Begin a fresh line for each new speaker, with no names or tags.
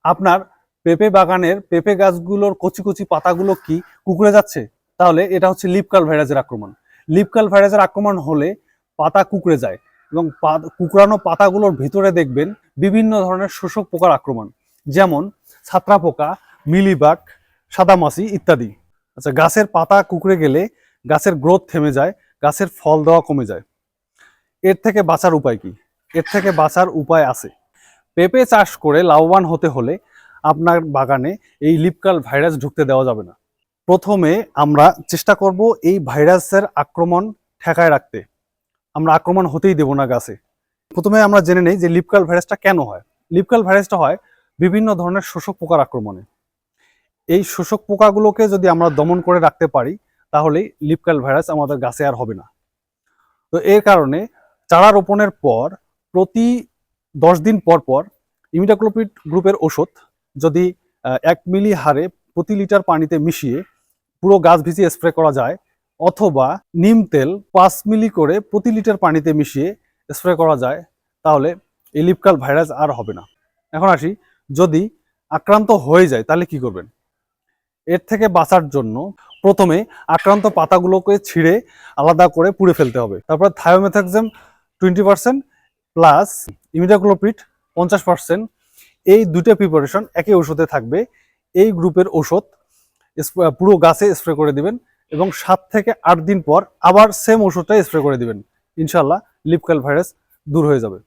আপনার পেঁপে বাগানের পেঁপে গাছগুলোর কচি কচি পাতাগুলো কি কুঁকড়ে যাচ্ছে, তাহলে এটা হচ্ছে লিফ কার্ল ভাইরাসের আক্রমণ। লিফ কার্ল ভাইরাসের আক্রমণ হলে পাতা কুঁকড়ে যায় এবং কুঁকড়ানো পাতাগুলোর ভিতরে দেখবেন বিভিন্ন ধরনের শোষক পোকার আক্রমণ, যেমন ছাত্রা পোকা, মিলিবাগ, সাদামাছি ইত্যাদি। আচ্ছা, গাছের পাতা কুঁকড়ে গেলে গাছের গ্রোথ থেমে যায়, গাছের ফল দেওয়া কমে যায়। এর থেকে বাঁচার উপায় কি? এর থেকে বাঁচার উপায় আছে। পেঁপে চাষ করে লাভবান হতে হলে আপনার বাগানে এই লিফ কার্ল ভাইরাস ঢুকতে দেওয়া যাবে না। প্রথমে আমরা চেষ্টা করব এই ভাইরাসের আক্রমণ ঠেকায় রাখতে। আমরা আক্রমণ হতেই দেব না গাছে। প্রথমে আমরা জেনে নেই যে লিফ কার্ল ভাইরাসটা কেন হয়। লিফ কার্ল ভাইরাসটা হয় বিভিন্ন ধরনের শোষক পোকার আক্রমণে। এই শোষক পোকাগুলোকে যদি আমরা দমন করে রাখতে পারি, তাহলে লিফ কার্ল ভাইরাস আমাদের গাছে আর হবে না। তো এর কারণে চারা রোপণের পর প্রতি 10 দিন পর পর ইমিডাক্লোপিড গ্রুপের ওষুধ যদি 1 মিলি হারে প্রতি লিটার পানিতে মিশিয়ে পুরো গাছ ভিজিয়ে স্প্রে করা যায়, অথবা নিম তেল 5 মিলি করে প্রতি লিটার পানিতে মিশিয়ে স্প্রে করা যায়, তাহলে এই লিফ কার্ল ভাইরাস আর হবে না। এখন আসি, যদি আক্রান্ত হয়ে যায় তাহলে কি করবেন? এর থেকে বাঁচার জন্য প্রথমে আক্রান্ত পাতাগুলোকে ছিঁড়ে আলাদা করে পুড়ে ফেলতে হবে। তারপর থায়োমেথাক্সাম 20% প্লাস ইমিডাক্লোপিড 50%, এই দুটো প্রিপারেশন একই ওষুধে থাকবে। এই গ্রুপের ওষুধ পুরো গাছে স্প্রে করে দিবেন এবং 7 থেকে 8 দিন পর আবার সেম ওষুধটাই স্প্রে করে দিবেন। ইনশাল্লাহ লিফ কার্ল ভাইরাস দূর হয়ে যাবে।